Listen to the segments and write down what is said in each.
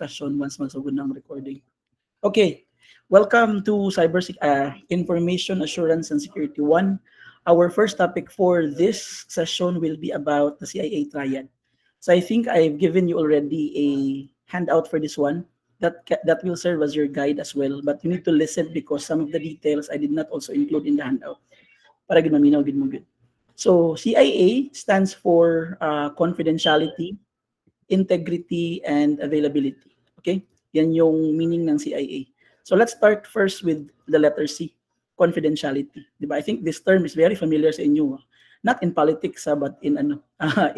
discussion once magsugod ng recording. Okay, welcome to Information Assurance and Security 1. Our first topic for this session will be about the CIA triad. So I think I've given you already a handout for this one that will serve as your guide as well. But you need to listen because some of the details I did not also include in the handout. Para gid maminaw gid mo gid. So CIA stands for confidentiality, integrity, and availability. Okay? Yan yung meaning ng CIA. So let's start first with the letter C, confidentiality. Diba? I think this term is very familiar sa inyo. Not in politics, but in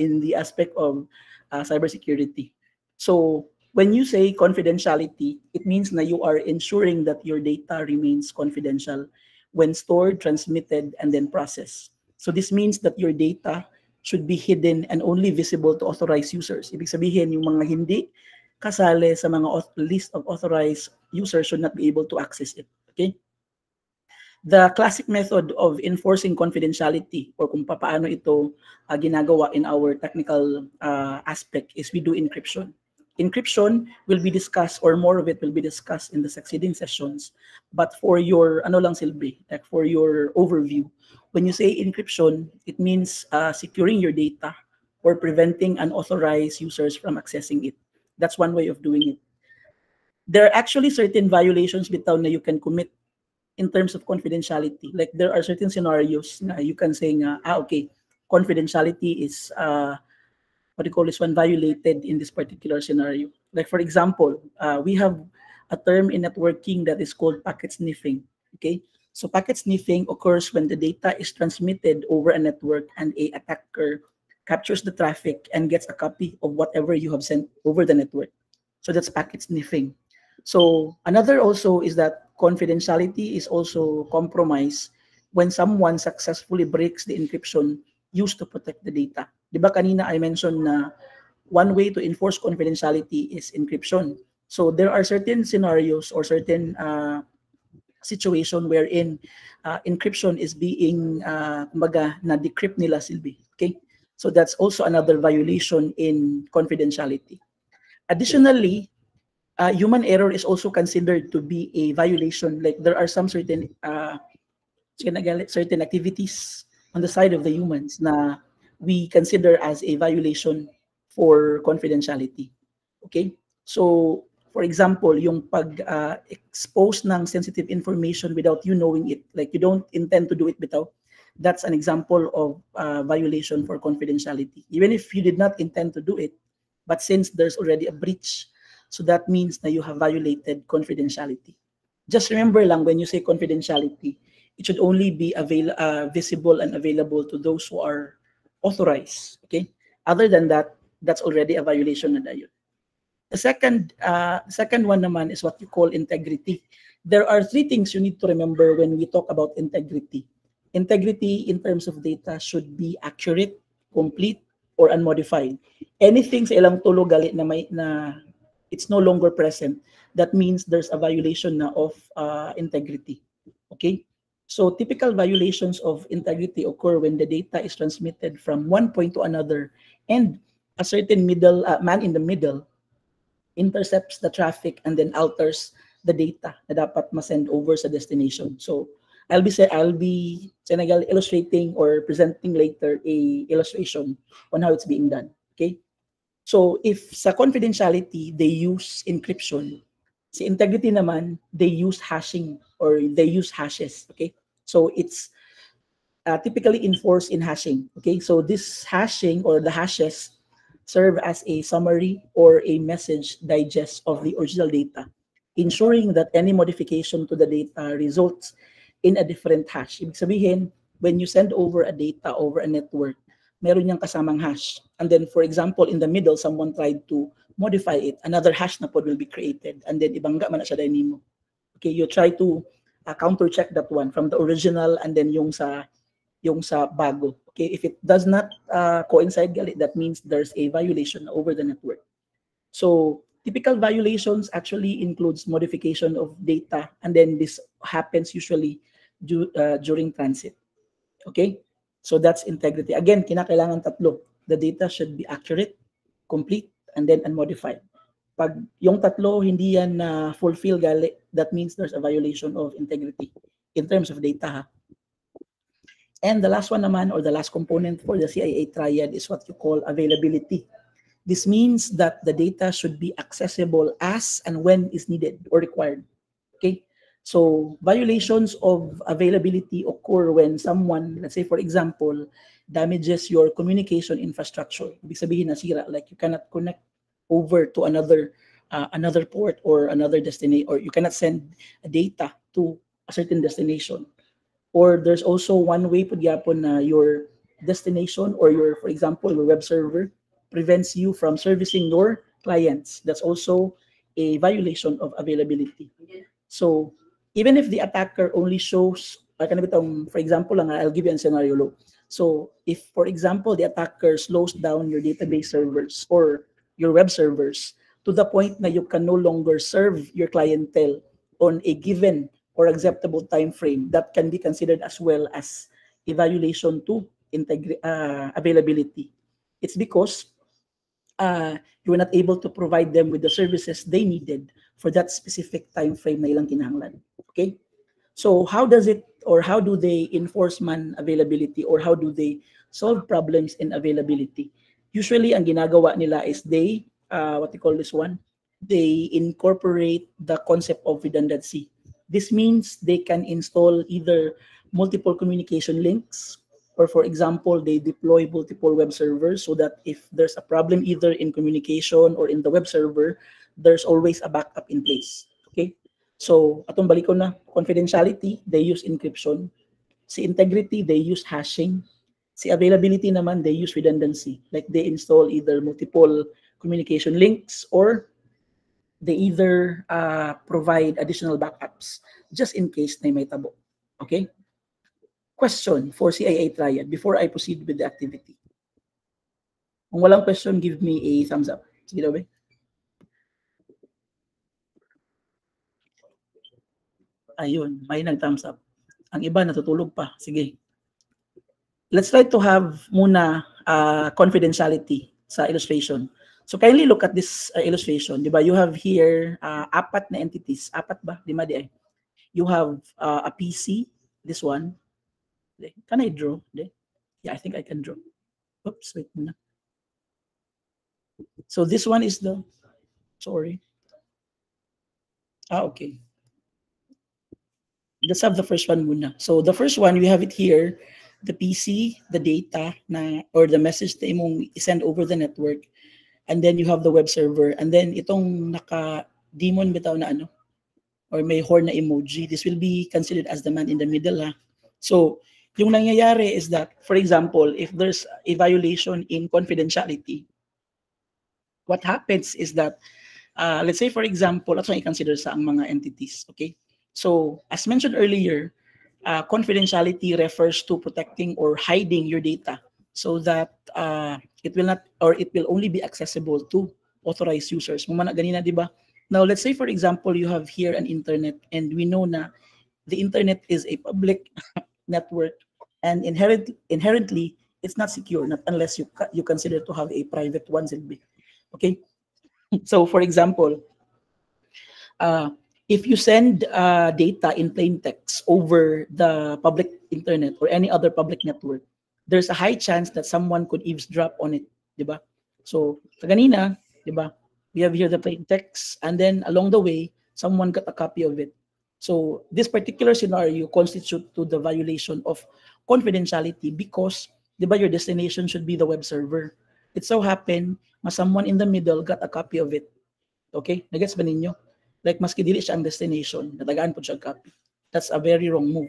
in the aspect of cybersecurity. So when you say confidentiality, it means na you are ensuring that your data remains confidential when stored, transmitted, and then processed. So this means that your data should be hidden and only visible to authorized users. Ibig sabihin, yung mga hindi kasali sa mga list of authorized users should not be able to access it. Okay? The classic method of enforcing confidentiality or kung paano ito ginagawa in our technical aspect is we do encryption. Encryption will be discussed or more of it will be discussed in the succeeding sessions. But for your like for your overview, when you say encryption, it means securing your data or preventing unauthorized users from accessing it. That's one way of doing it. There are actually certain violations bitaw na you can commit in terms of confidentiality. Like there are certain scenarios na you can say nga, okay, confidentiality is violated in this particular scenario. Like for example, we have a term in networking that is called packet sniffing. Okay, so packet sniffing occurs when the data is transmitted over a network and a attacker captures the traffic and gets a copy of whatever you have sent over the network. So that's packet sniffing. So another also is that confidentiality is also compromised when someone successfully breaks the encryption used to protect the data. Diba kanina I mentioned na one way to enforce confidentiality is encryption. So there are certain scenarios or certain situation wherein encryption is being kumbaga na decrypt nila silbi. Okay? So that's also another violation in confidentiality. Additionally, human error is also considered to be a violation. Like there are some certain certain activities on the side of the humans na we consider as a violation for confidentiality. Okay? So, for example, yung pag-expose ng sensitive information without you knowing it, like you don't intend to do it bitaw, that's an example of violation for confidentiality. Even if you did not intend to do it, but since there's already a breach, so that means that you have violated confidentiality. Just remember lang, when you say confidentiality, it should only be visible and available to those who are authorized. Okay. Other than that, that's already a violation na dayon. The second one naman is what you call integrity. There are three things you need to remember when we talk about integrity. Integrity in terms of data should be accurate, complete, or unmodified. Anything sa ilang tulo gali na it's no longer present, that means there's a violation na of integrity. Okay? So typical violations of integrity occur when the data is transmitted from one point to another and a certain man in the middle intercepts the traffic and then alters the data na dapat ma-send over sa destination. So I'll be illustrating or presenting later a illustration on how it's being done. Okay? So if sa confidentiality they use encryption, sa integrity naman they use hashing or they use hashes. Okay? So it's typically enforced in hashing. Okay? So this hashing or the hashes serve as a summary or a message digest of the original data, ensuring that any modification to the data results in a different hash. Ibig sabihin, when you send over a data over a network, meron niyang kasamang hash. And then, for example, in the middle, someone tried to modify it. Another hash na pod will be created. And then, ibangga man na siya dahil nimo. Okay, you try to counter-check that one from the original and then yung sa bago. Okay, if it does not coincide, that means there's a violation over the network. So typical violations actually includes modification of data, and then this happens usually during transit. Okay, so that's integrity. Again, kinakailangan tatlo. The data should be accurate, complete, and then unmodified. Pag yung tatlo hindi yan na fulfill gali, that means there's a violation of integrity in terms of data ha. And the last one naman, or the last component for the CIA triad, is what you call availability. This means that the data should be accessible as and when is needed or required. Okay? So violations of availability occur when someone, let's say for example, damages your communication infrastructure. Ibig sabihin nasira, like you cannot connect over to another port or another destination, or you cannot send data to a certain destination. Or there's also one way po gyapon na your destination or your, for example, your web server prevents you from servicing your clients. That's also a violation of availability. So even if the attacker only shows, for example, I'll give you a scenario low. So if, for example, the attacker slows down your database servers or your web servers to the point that you can no longer serve your clientele on a given or acceptable time frame, that can be considered as well as a violation to availability. It's because you were not able to provide them with the services they needed for that specific time frame na ilang kinahanglan. Okay? So how does it, or how do they enforce man availability, or how do they solve problems in availability? Usually, ang ginagawa nila is they, what they call this one, they incorporate the concept of redundancy. This means they can install either multiple communication links, or for example, they deploy multiple web servers so that if there's a problem either in communication or in the web server, there's always a backup in place. Okay? So, atong balik ko na, confidentiality, they use encryption. Si integrity, they use hashing. Si availability naman, they use redundancy. Like they install either multiple communication links, or they either provide additional backups just in case na may tabo. Okay? Question for CIA triad before I proceed with the activity. Kung walang question, give me a thumbs up. Sige daw ba? Ayun, may nag-thumbs up. Ang iba natutulog pa. Sige. Let's try to have muna confidentiality sa illustration. So kindly look at this illustration. Diba? You have here apat na entities. Apat ba? Lima di ay. You have a PC, this one. Can I draw? Yeah, I think I can draw. Oops, wait muna. So this one is the, sorry. Okay. Let's have the first one muna. So the first one, we have it here, the PC, the data na, or the message na imong send over the network, and then you have the web server, and then itong naka-demon bitaw na ano, or may horn na emoji, this will be considered as the man in the middle ha. So yung nangyayari is that, for example, if there's a violation in confidentiality, what happens is that, let's say for example, that's what I consider sa ang mga entities, okay? So as mentioned earlier, confidentiality refers to protecting or hiding your data so that it will not, or it will only be accessible to authorized users. Mumana ganina, di ba? Now, let's say for example, you have here an internet, and we know na the internet is a public network, and inherently it's not secure, not unless you consider to have a private one, Silby. Okay? So for example, if you send data in plain text over the public internet or any other public network, there's a high chance that someone could eavesdrop on it, diba? So, kanina, diba? We have here the plain text, and then along the way, someone got a copy of it. So, this particular scenario constitutes to the violation of confidentiality because, diba, your destination should be the web server. It so happened, someone in the middle got a copy of it. Okay? Nagets ba ninyo? Like, maski dili siya ang destination, natagaan po siya copy. That's a very wrong move.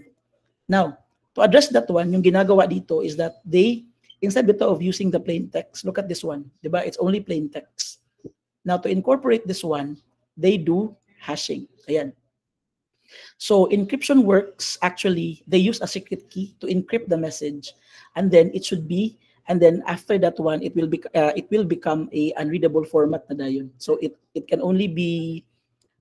Now, to address that one, yung ginagawa dito is that they, instead of using the plain text, look at this one, diba? It's only plain text. Now, to incorporate this one, they do hashing. Ayan. So, encryption works, actually, they use a secret key to encrypt the message, and then it should be, and then after that one, it will become a unreadable format na dayon. So, it can only be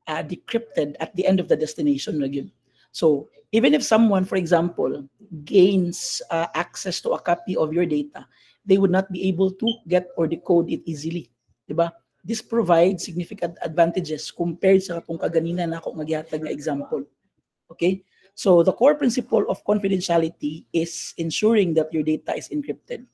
decrypted at the end of the destination again. So even if someone, for example, gains access to a copy of your data, they would not be able to get or decode it easily, diba? this provides significant advantages compared sa kung kaganina na ako nagyatag na example. Okay? So the core principle of confidentiality is ensuring that your data is encrypted.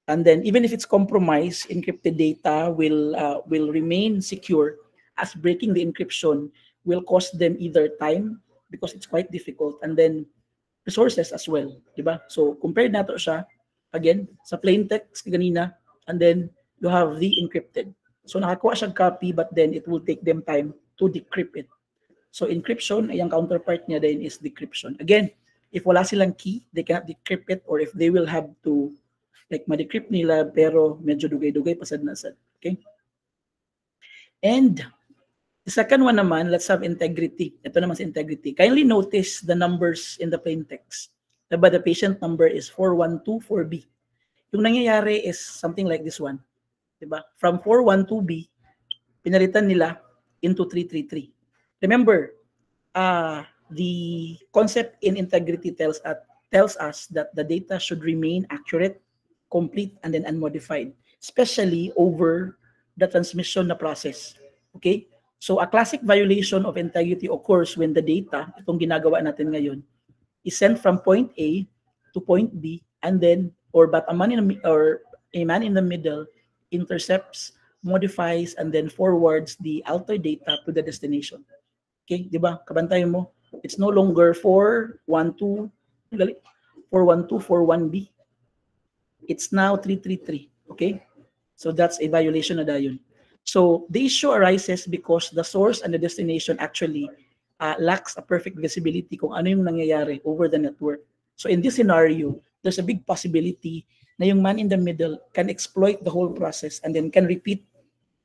And then even if it's compromised, encrypted data will remain secure, as breaking the encryption will cost them either time, because it's quite difficult, and then resources as well, diba? So compared nato siya again sa plain text kanina, and then you have the encrypted. So nakakuha siya copy, but then it will take them time to decrypt it. So encryption, ay ang counterpart niya din is decryption. Again, if wala silang key, they cannot decrypt it, or if they will have to like ma-decrypt nila pero medyo dugay-dugay pasad na sad. Okay? And the second one naman, let's have integrity. Ito naman sa integrity. Kindly notice the numbers in the plain text. Diba, the patient number is 4124B. Yung nangyayari is something like this one. Diba? From 412B, pinalitan nila into 333. Remember, the concept in integrity tells us that the data should remain accurate, complete, and then unmodified, especially over the transmission na process. Okay? So a classic violation of integrity occurs when the data, itong ginagawa natin ngayon, is sent from point A to point B, and then, but a man in the middle intercepts, modifies, and then forwards the altered data to the destination. Okay, di ba? Kabantayan mo, it's no longer 41241B. It's now 333. Okay, so that's a violation na dayon. So the issue arises because the source and the destination actually lacks a perfect visibility kung ano yung nangyayari over the network. So in this scenario, there's a big possibility na yung man in the middle can exploit the whole process and then can repeat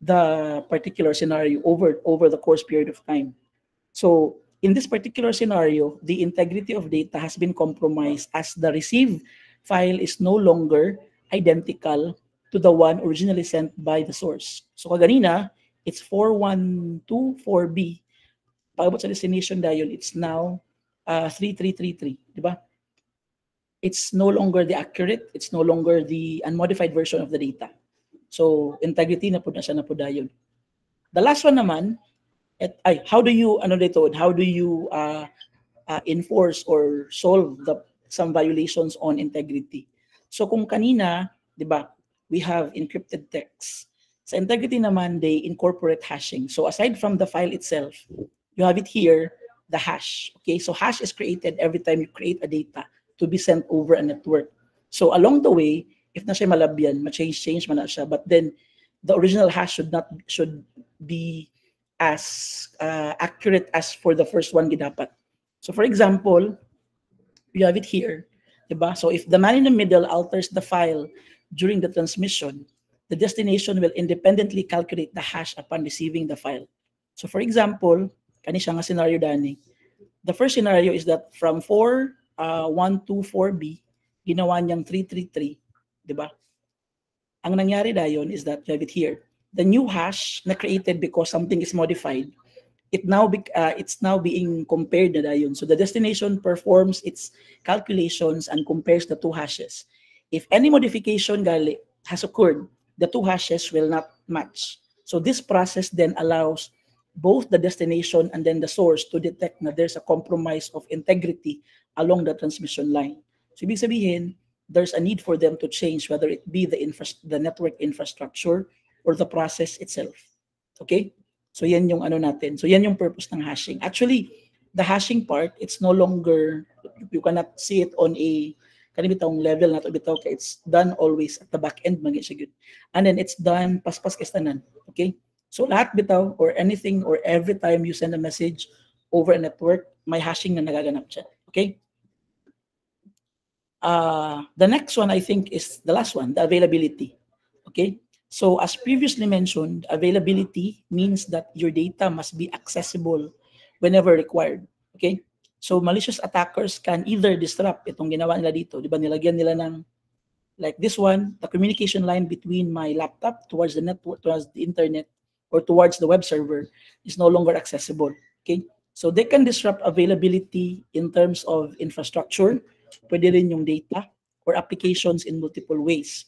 the particular scenario over the course period of time. So in this particular scenario, the integrity of data has been compromised as the received file is no longer identical to the one originally sent by the source. So kaganina, it's 4124B. Pagabot sa destination dayon, it's now 3333, di ba? It's no longer the accurate, it's no longer the unmodified version of the data. So integrity na po na siya na po dayon. The last one naman, how do you enforce or solve some violations on integrity? So kung kanina, di ba, we have encrypted text. Sa integrity naman, they incorporate hashing. So aside from the file itself, you have it here, the hash. Okay, so hash is created every time you create a data to be sent over a network. So along the way, if na siya malabyan, ma-change man na siya, but then the original hash should be as accurate as for the first one gidapat. So for example, you have it here, diba? So if the man in the middle alters the file during the transmission, the destination will independently calculate the hash upon receiving the file. So for example, kani siya nga scenario dani. The first scenario is that from 4124B, ginawa niyang 333, diba? Ang nangyari dayon is that you have it here. The new hash na created because something is modified, it's now being compared na dayon. So the destination performs its calculations and compares the two hashes. If any modification has occurred, the two hashes will not match. So this process then allows both the destination and then the source to detect na there's a compromise of integrity along the transmission line. So ibig sabihin, there's a need for them to change, whether it be the network infrastructure or the process itself. Okay? So yan yung ano natin. So yan yung purpose ng hashing. Actually, the hashing part, it's no longer, you cannot see it on a kanibitang level na to bitaw kay it's done always at the back end man siya good. And then it's done paspas kastanan. Okay? So lahat bitaw or anything or every time you send a message over a network, may hashing na nagaganap siya. Okay? The next one I think is the last one, the availability. Okay? So as previously mentioned, availability means that your data must be accessible whenever required. Okay? So malicious attackers can either disrupt itong ginawa nila dito, di ba nilagyan nila ng like this one, the communication line between my laptop towards the network, towards the internet, or towards the web server is no longer accessible. Okay? So they can disrupt availability in terms of infrastructure, pwede rin yung data or applications in multiple ways.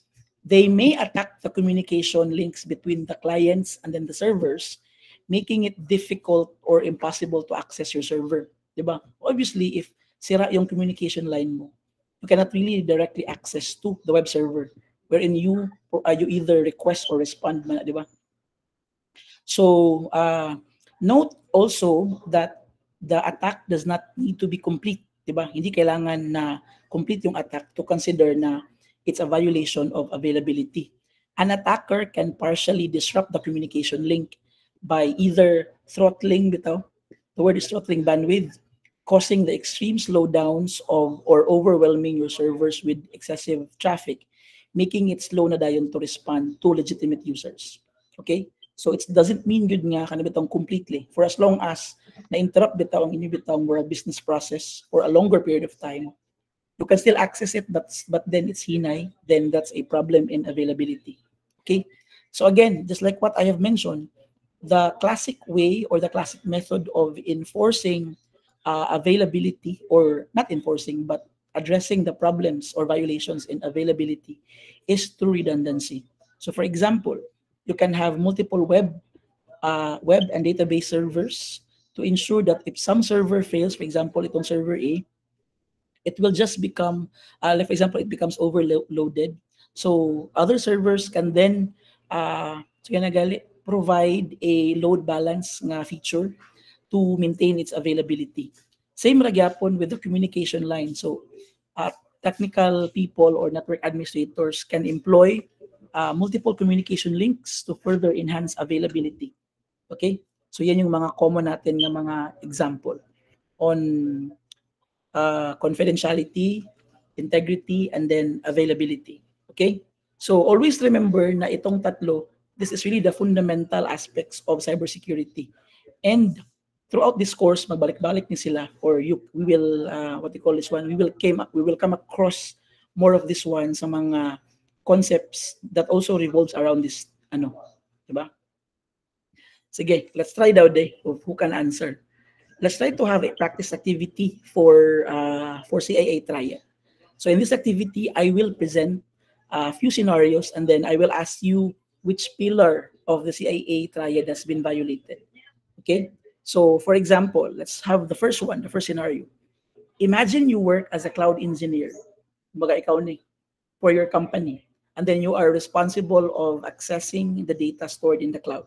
They may attack the communication links between the clients and then the servers, making it difficult or impossible to access your server. Diba? Obviously, if sira yung communication line mo, you cannot really directly access to the web server, wherein you either request or respond, diba? So note also that the attack does not need to be complete, diba? Hindi kailangan na complete yung attack to consider na it's a violation of availability. An attacker can partially disrupt the communication link by either throttling, the word is throttling bandwidth, causing the extreme slowdowns of or overwhelming your servers with excessive traffic, making it slow na dayon to respond to legitimate users. Okay? So it doesn't mean good nga kanabitong completely. For as long as na-interrupt bitaw ang inyong bitawang business process for a longer period of time, you can still access it, but then it's hinay, then that's a problem in availability. Okay? So again, just like what I have mentioned, the classic way or the classic method of enforcing availability, or not enforcing, but addressing the problems or violations in availability is through redundancy. So for example, you can have multiple web and database servers to ensure that if some server fails, for example, itong server A, it will just become, like for example, it becomes overloaded. So other servers can then provide a load balance nga feature to maintain its availability. Same ragyapon with the communication line. So technical people or network administrators can employ multiple communication links to further enhance availability. Okay? So yan yung mga common natin ng mga example on confidentiality, integrity, and then availability. Okay? So always remember na itong tatlo, this is really the fundamental aspects of cybersecurity. And throughout this course, magbalik-balik ni sila, or we will what you call this one, we will come across more of this one sa mga concepts that also revolves around this diba? Sige, let's try daw day of who can answer. Let's try to have a practice activity for CIA trial. So in this activity, I will present a few scenarios, and then I will ask you which pillar of the CIA triad has been violated. Okay? So for example, let's have the first one, the first scenario. Imagine you work as a cloud engineer, baga ikaw ni, for your company, and then you are responsible of accessing the data stored in the cloud.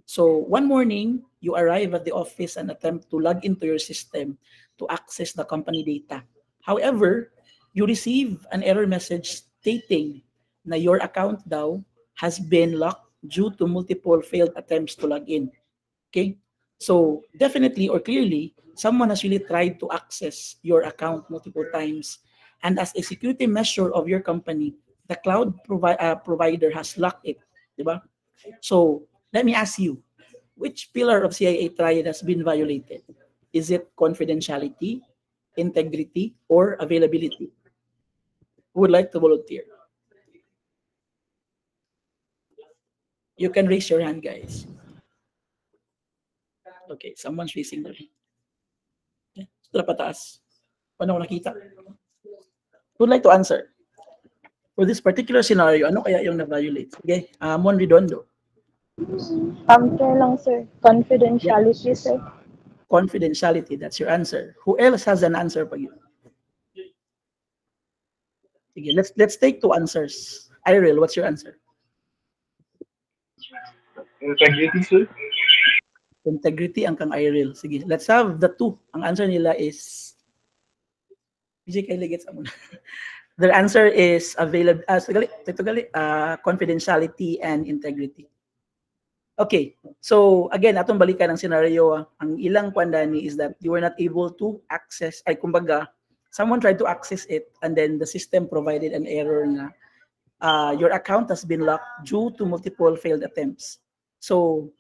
So one morning, you arrive at the office and attempt to log into your system to access the company data. However, you receive an error message stating na your account daw has been locked due to multiple failed attempts to log in. Okay? So definitely or clearly, someone has really tried to access your account multiple times. And as a security measure of your company, the cloud provider has locked it. Diba? So let me ask you, which pillar of CIA triad has been violated? Is it confidentiality, integrity, or availability? Who would like to volunteer? You can raise your hand, guys. Okay, someone's raising their hand. Okay, so pataas. Paano ko nakita? Who would like to answer? For this particular scenario, ano kaya yung na-violate? Okay, Mon Redondo. Kaya lang, sir. Confidentiality, yeah. Sir. Confidentiality, that's your answer. Who else has an answer for you? Okay, let's take two answers. Iril, what's your answer? Integrity, sir. Integrity ang kang Iril. Sige, let's have the two. Ang answer nila is their answer is confidentiality and integrity. Okay, so again, atong balikan ang scenario. Ang ilang kwandani is that you were not able to access, ay kumbaga, someone tried to access it and then the system provided an error na your account has been locked due to multiple failed attempts. So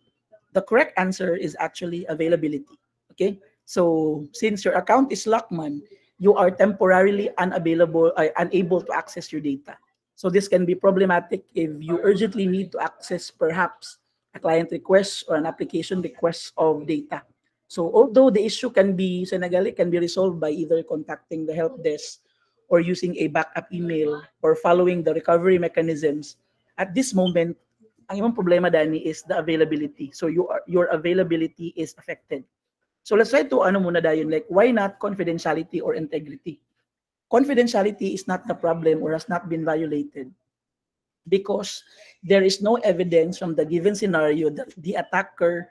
the correct answer is actually availability. Okay, so since your account is locked, man, you are temporarily unable to access your data. So this can be problematic if you urgently need to access perhaps a client request or an application request of data. So although the issue can be resolved by either contacting the help desk or using a backup email or following the recovery mechanisms, At this moment, ang imong problema, Danny, is the availability. So your availability is affected. So let's try to ano muna dayon, like why not confidentiality or integrity? Confidentiality is not the problem or has not been violated because there is no evidence from the given scenario that the attacker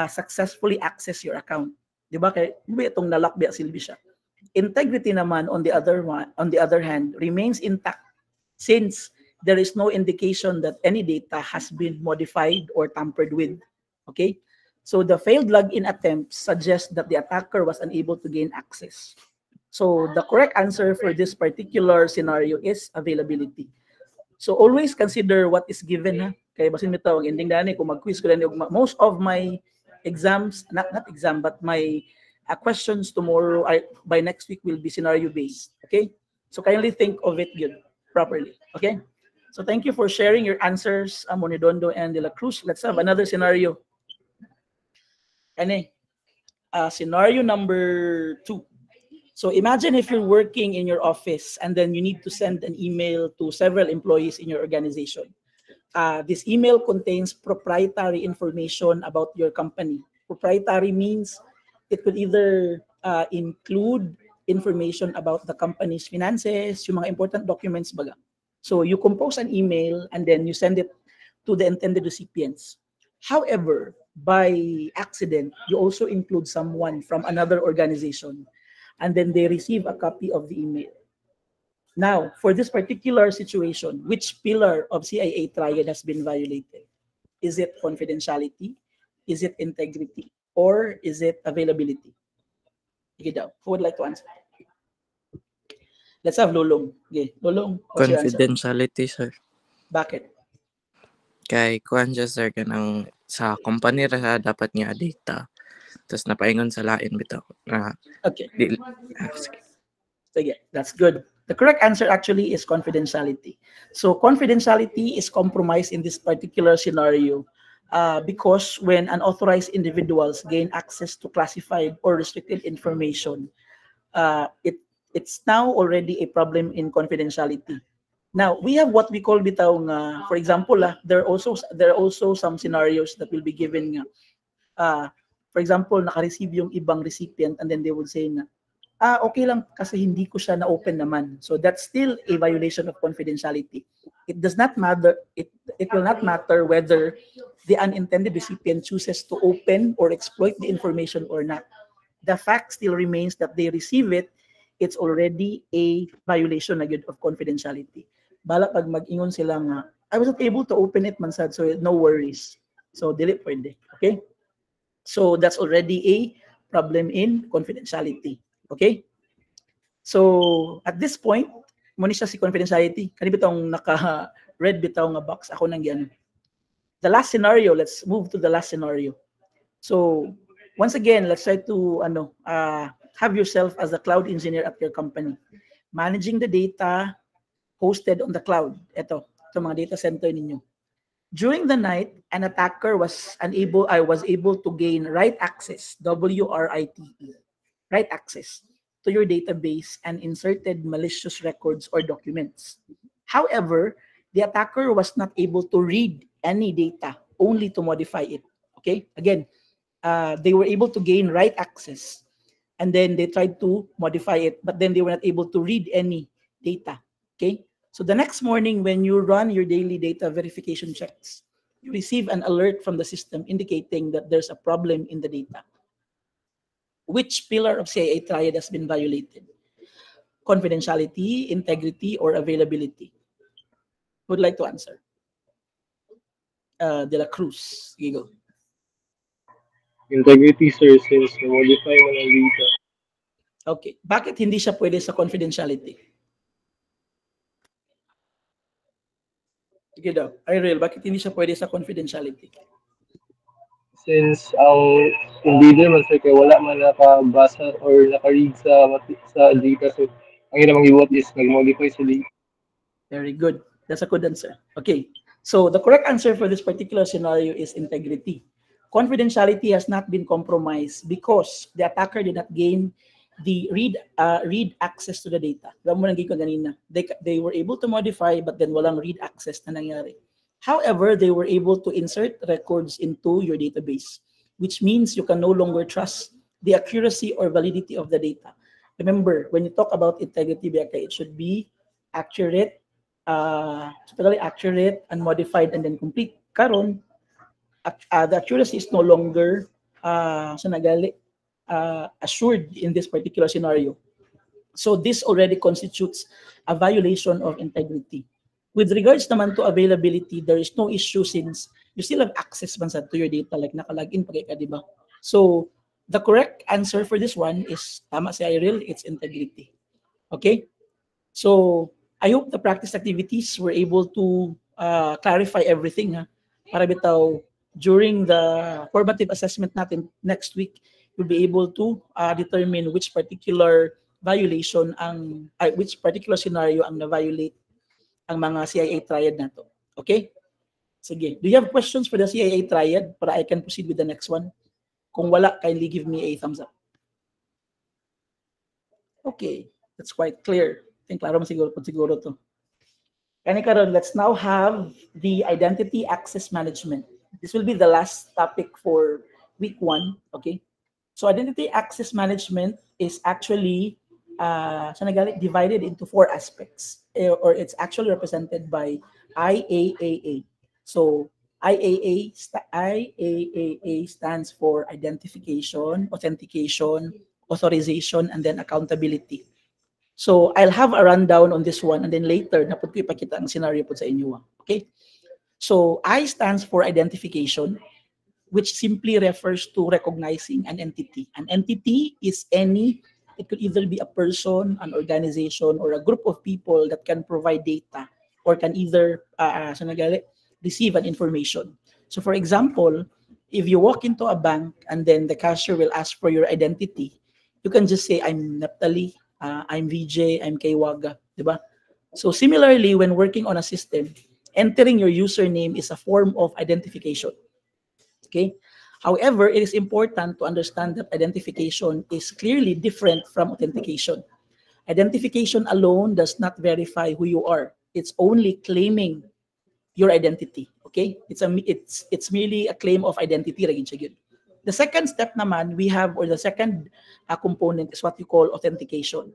successfully access your account. Di ba? Kaya itong nalock biya silbi siya. Integrity naman on the other hand remains intact since there is no indication that any data has been modified or tampered with. Okay? So the failed login attempt suggests that the attacker was unable to gain access. So the correct answer for this particular scenario is availability. So always consider what is given, ha. Kaya basin mo tawag ending dani kung mag-quiz ko dani most of my exams, not exam but my questions tomorrow by next week will be scenario based. Okay? So kindly think of it good properly. Okay? So thank you for sharing your answers, Monidondo and De La Cruz. Let's have another scenario. Scenario number 2. So imagine if you're working in your office and then you need to send an email to several employees in your organization. This email contains proprietary information about your company. Proprietary means it could either include information about the company's finances, yung mga important documents baga. So you compose an email and then you send it to the intended recipients. However, by accident, you also include someone from another organization and then they receive a copy of the email. Now, for this particular situation, which pillar of CIA triad has been violated? Is it confidentiality? Is it integrity? Or is it availability? Who would like to answer? Let's have Lolong. Okay, Lolong. Confidentiality, sir. Bakit? Kay kuan siya, sir, kanang sa company ra dapat nga data. Tapos napaingon sa lain bitaw. Okay. Sige, that's good. The correct answer actually is confidentiality. So confidentiality is compromised in this particular scenario because when unauthorized individuals gain access to classified or restricted information, it's now already a problem in confidentiality. Now, we have what we call bitaw nga, for example, there are also some scenarios that will be given nga, for example, naka-receive yung ibang recipient and then they would say na, okay lang kasi hindi ko siya na-open naman. So that's still a violation of confidentiality. It does not matter, it will not matter whether the unintended recipient chooses to open or exploit the information or not. The fact still remains that they receive it, it's already a violation agad of confidentiality. Bala pag mag-ingon sila nga, I wasn't able to open it man sad, so no worries. So dili pwede. Okay? So that's already a problem in confidentiality. Okay? So at this point, muna siya si confidentiality. Kani bitong naka-red bitaw nga box ako nang giano. The last scenario, let's move to the last scenario. So once again, let's try to have yourself as a cloud engineer at your company. Managing the data hosted on the cloud. Ito mga data center ninyo. During the night, an attacker was able to gain write access, WRITE, write access to your database and inserted malicious records or documents. However, the attacker was not able to read any data, only to modify it. Okay? Again, they were able to gain write access and then they tried to modify it, but then they were not able to read any data. Okay? So the next morning, when you run your daily data verification checks, you receive an alert from the system indicating that there's a problem in the data. Which pillar of CIA triad has been violated? Confidentiality, integrity, or availability? Who would like to answer? De La Cruz. Go. Integrity, sir, since na-modify mo ng data. Okay. Bakit hindi siya pwede sa confidentiality? Sige daw. Ariel, bakit hindi siya pwede sa confidentiality? Since hindi din man, sir, kaya wala man nakabasa or naka-read sa data. So, ang ginamang iwat is nag-modify sa data. Very good. That's a good answer. Okay. So the correct answer for this particular scenario is integrity. Confidentiality has not been compromised because the attacker did not gain the read access to the data. Alam mo nang ko ganina. They were able to modify but then walang read access na nangyari. However, they were able to insert records into your database, which means you can no longer trust the accuracy or validity of the data. Remember, when you talk about integrity, it should be accurate, totally accurate, unmodified, and then complete. Karon, the accuracy is no longer assured in this particular scenario. So this already constitutes a violation of integrity. With regards naman to availability, there is no issue since you still have access man to your data, like nakalagin pa ka, di ba? So the correct answer for this one is, tama si Iril, it's integrity. Okay? So I hope the practice activities were able to clarify everything. Para bitaw, during the formative assessment natin next week, you'll be able to determine which particular violation which particular scenario ang na-violate ang mga CIA triad na to. Okay? Sige. Do you have questions for the CIA triad para I can proceed with the next one? Kung wala, kindly give me a thumbs up. Okay. That's quite clear. I think klaro man siguro to. Kani karon, let's now have the identity access management. This will be the last topic for week 1. Okay? So identity access management is actually divided into 4 aspects, or it's actually represented by IAAA. So IAAA stands for identification, authentication, authorization, and then accountability. So I'll have a rundown on this one, and then later napud ko ipakita ang scenario po sa inyo. Okay? So I stands for identification, which simply refers to recognizing an entity. An entity is it could either be a person, an organization, or a group of people that can provide data or can either receive an information. So for example, if you walk into a bank and then the cashier will ask for your identity, you can just say, I'm Naphtali, I'm VJ, I'm Kaywaga, diba? So similarly, when working on a system, entering your username is a form of identification. Okay? However, it is important to understand that identification is clearly different from authentication. Identification alone does not verify who you are. It's only claiming your identity. Okay? It's merely a claim of identity. The second step naman we have, or the second component, is what you call authentication.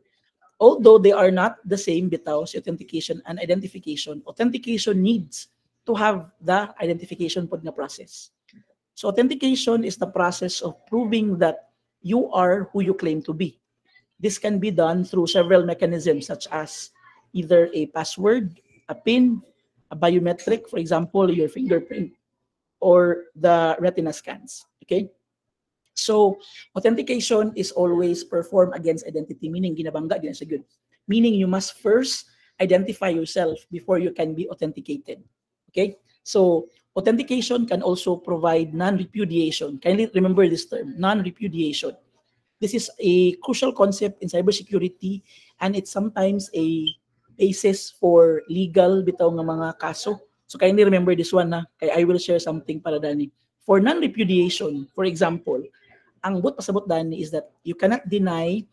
Although they are not the same, bitaw, authentication and identification, authentication needs to have the identification pod na process. So authentication is the process of proving that you are who you claim to be. This can be done through several mechanisms, such as either a password, a PIN, a biometric, for example, your fingerprint, or the retina scans. Okay? So authentication is always performed against identity, meaning ginabangga din sa good. Meaning you must first identify yourself before you can be authenticated. Okay? So authentication can also provide non-repudiation. Kindly remember this term, non-repudiation. This is a crucial concept in cybersecurity, and it's sometimes a basis for legal bitaw nga mga kaso. So kindly remember this one na, kaya I will share something para dani. For non-repudiation, for example, ang pasabot dani is that you cannot deny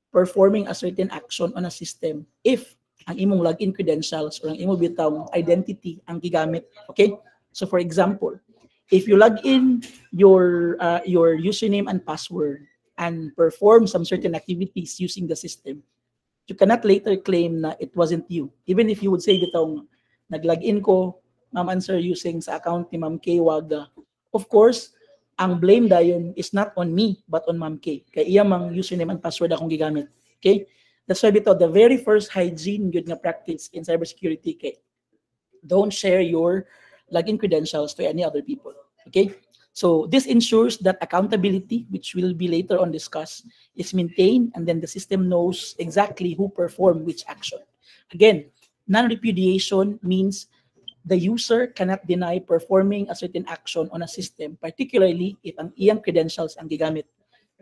performing a certain action on a system if ang imong login credentials or ang imong bitawng identity ang gigamit. Okay? So for example, if you log in your username and password and perform some certain activities using the system, you cannot later claim na it wasn't you. Even if you would say bitawng nag-login ko, Ma'am Answer, using sa account ni Ma'am K Waga. Of course, ang blame dayon is not on me but on Ma'am K. Kaya iya mang username and password akong gigamit. Okay? That's why bitaw the very first hygiene good nga practice in cybersecurity kay don't share your login credentials to any other people. Okay? So this ensures that accountability, which will be later on discussed, is maintained, and then the system knows exactly who performed which action. Again, non-repudiation means the user cannot deny performing a certain action on a system, particularly if ang iyang credentials ang gigamit.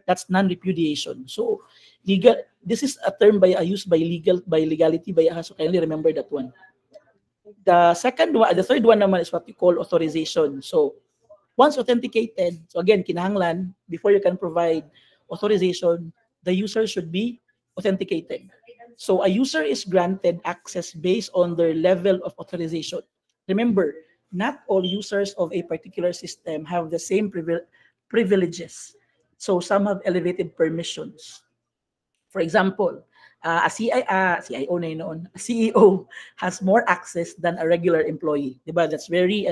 That's non-repudiation. So this is a term used by legality by so kindly remember that one. The third one naman is what we call authorization. So once authenticated, so again, kinahanglan, before you can provide authorization, the user should be authenticated. So a user is granted access based on their level of authorization. Remember, not all users of a particular system have the same privileges. So some have elevated permissions. For example, CIO na yun noon, a CEO has more access than a regular employee. Diba? That's very,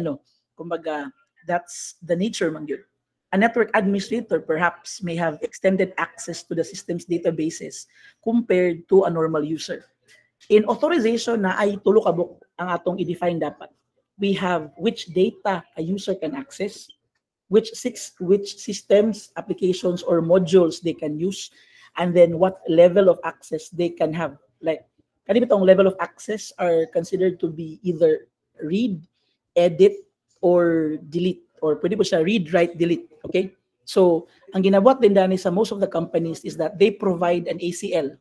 kumbaga, that's the nature man yun. A network administrator perhaps may have extended access to the system's databases compared to a normal user. In authorization na ay tulo ka book ang atong i-define dapat. We have which data a user can access, which systems, applications, or modules they can use, and then what level of access they can have. Like, kanibitong level of access are considered to be either read, edit, or delete. Or pwede po siya read, write, delete. Okay? So, ang ginabuhat din dani sa most of the companies is that they provide an ACL.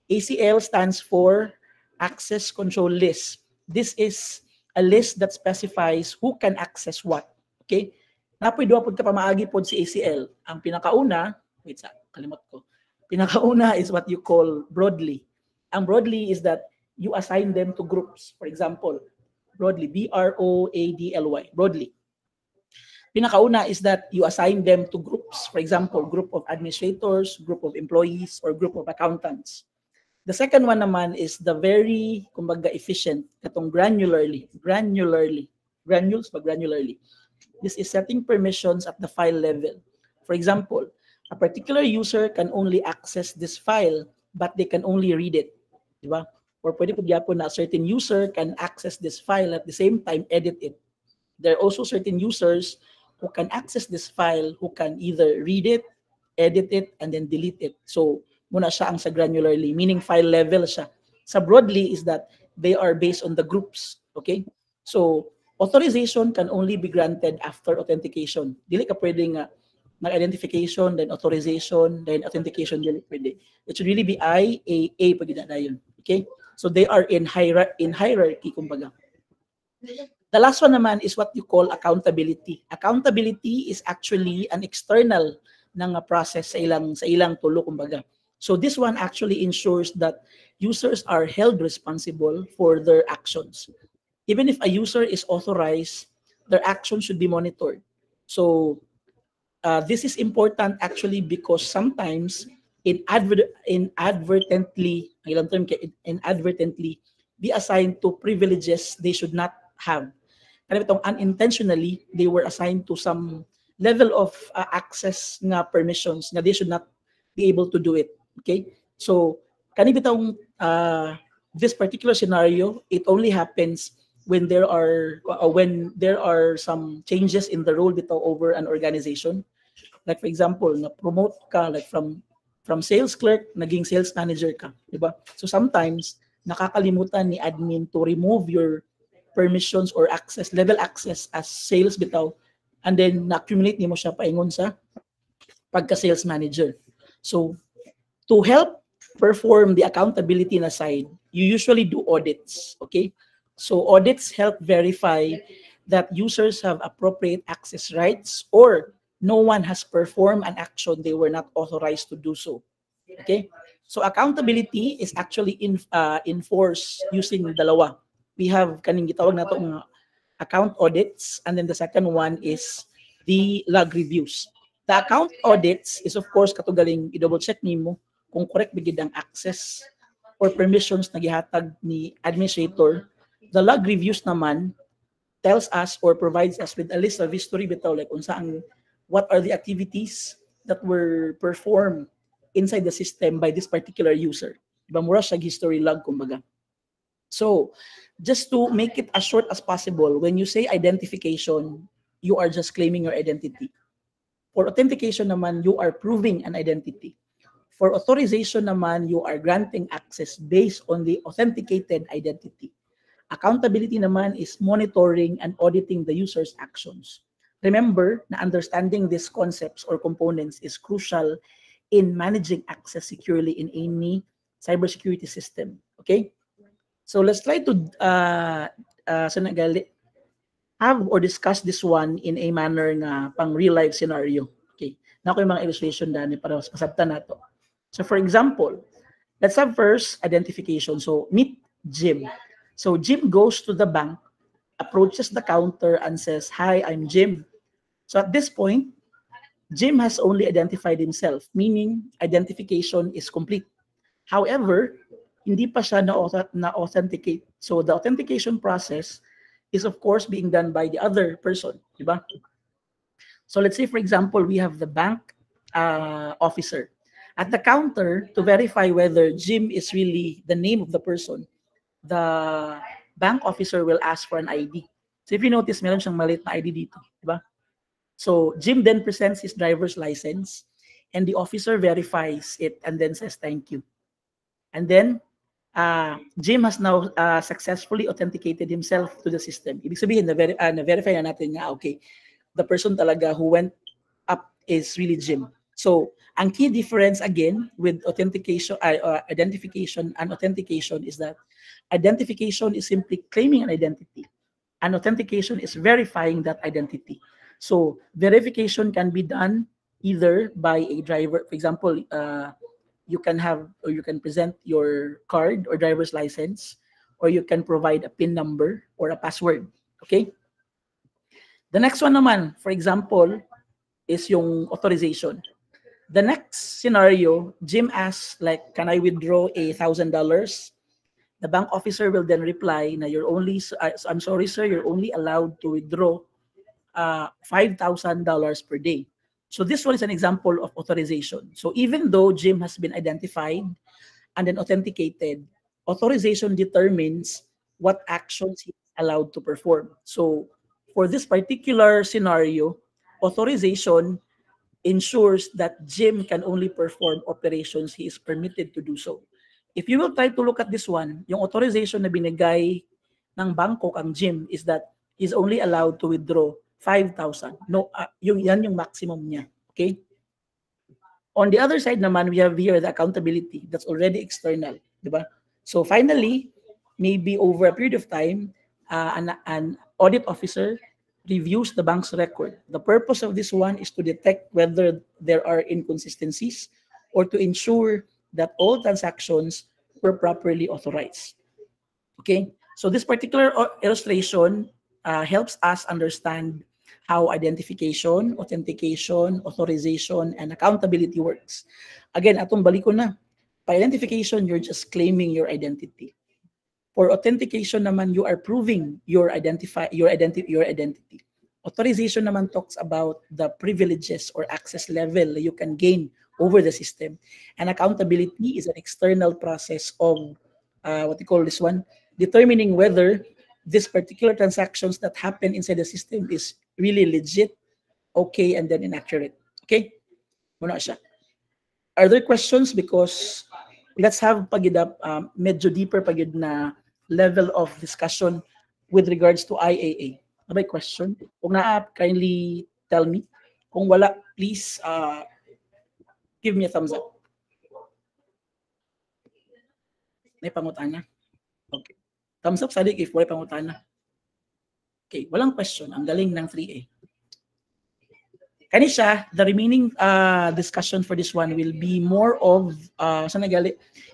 ACL stands for Access Control List. This is a list that specifies who can access what. Okay? Napoy duwa pod ka pamaagi pod si ACL. Ang pinakauna, kalimot ko. Pinakauna is what you call broadly. Ang broadly is that you assign them to groups. For example, broadly, BROADLY, broadly. Pinakauna is that you assign them to groups. For example, group of administrators, group of employees, or group of accountants. The second one naman is the very, kumbaga, efficient, katong granularly. This is setting permissions at the file level. For example, a particular user can only access this file, but they can only read it. Diba? Or pwede po gyapon na a certain user can access this file at the same time edit it. There are also certain users who can access this file who can either read it, edit it, and then delete it. So, muna siya ang sa granularly, meaning file level siya. Sa broadly is that they are based on the groups. Okay? So, authorization can only be granted after authentication. Dili ka pwedeng mag-identification, then authorization, then authentication, dili pwede. It should really be IAA pag yun. Okay? So, they are in hierarchy, kumbaga. The last one naman is what you call accountability. Accountability is actually an external ng process sa ilang tulo, kumbaga. So this one actually ensures that users are held responsible for their actions. Even if a user is authorized, their actions should be monitored. So this is important actually because sometimes inadvertently be assigned to privileges they should not have. Unintentionally, they were assigned to some level of access nga permissions nga they should not be able to do it. Okay? So, this particular scenario, it only happens when there are some changes in the role bitaw over an organization. Like for example, na promote ka like from sales clerk naging sales manager ka, di ba? So sometimes nakakalimutan ni admin to remove your permissions or level access as sales bitaw, and then na-accumulate nimo siya paingon sa pagka-sales manager. So, to help perform the accountability na side, you usually do audits, okay? So, audits help verify that users have appropriate access rights or no one has performed an action they were not authorized to do so, okay? So, accountability is actually enforced using dalawa. We have kaning gitawag nato mga account audits, and then the second one is the log reviews. The account audits is of course katugaling i-double check nimo kung correct bigid ang access or permissions na gihatag ni administrator. The log reviews naman tells us or provides us with a list of history bitaw, like what are the activities that were performed inside the system by this particular user. Diba mura siya history log kumbaga. So, just to make it as short as possible, when you say identification, you are just claiming your identity. For authentication naman, you are proving an identity. For authorization naman, you are granting access based on the authenticated identity. Accountability naman is monitoring and auditing the user's actions. Remember na understanding these concepts or components is crucial in managing access securely in any cybersecurity system. Okay? So let's try to have or discuss this one in a manner na pang real life scenario. Okay. Na ko yung mga illustration dani para masabtan nato. So for example, let's have first identification. So meet Jim. So Jim goes to the bank approaches the counter and says, "Hi, I'm Jim." So at this point, Jim has only identified himself, meaning identification is complete. However, hindi pa siya na-authenticate. So the authentication process is of course being done by the other person, di ba? So let's say, for example, we have the bank officer. At the counter, to verify whether Jim is really the name of the person, the bank officer will ask for an ID. So if you notice, meron siyang maliit na ID dito, di ba? So Jim then presents his driver's license and the officer verifies it and then says thank you. And then Jim has now successfully authenticated himself to the system. Ibig sabihin, na-verify na natin nga, okay, the person talaga who went up is really Jim. So ang key difference again with authentication, identification and authentication is that identification is simply claiming an identity and authentication is verifying that identity. So verification can be done either by a driver. For example, you can have or you can present your card or driver's license, or you can provide a PIN number or a password. Okay? The next one naman, for example, is yung authorization. The next scenario, Jim asks like, "Can I withdraw $1,000?" The bank officer will then reply, "Na you're only, I'm sorry, sir, you're only allowed to withdraw $5,000 per day." So this one is an example of authorization. So even though Jim has been identified and then authenticated, authorization determines what actions he's allowed to perform. So for this particular scenario, authorization ensures that Jim can only perform operations he is permitted to do so. If you will try to look at this one, yung authorization na binigay ng bangko kang Jim is that he's only allowed to withdraw 5,000. No, yan yung maximum niya. Okay? On the other side naman, we have here the accountability that's already external. Diba? So finally, maybe over a period of time, an audit officer reviews the bank's record. The purpose of this one is to detect whether there are inconsistencies or to ensure that all transactions were properly authorized. Okay? So this particular illustration helps us understand how identification, authentication, authorization, and accountability works. Again, atong baliko na. For identification, you're just claiming your identity. For authentication naman, you are proving your identity. Authorization naman talks about the privileges or access level you can gain over the system. And accountability is an external process of, what you call this one, determining whether this particular transactions that happen inside the system is really legit, okay, and then inaccurate. Okay? Muna siya. Are there questions? Because let's have pagid medyo deeper pagid na level of discussion with regards to IAA. May question? Kung naa, kindly tell me. Kung wala, please give me a thumbs up. May pangutana? Okay. Thumbs up, Sadik, if wala pangutana. Okay, walang question. Ang galing ng 3A. Kanisha, the remaining discussion for this one will be more of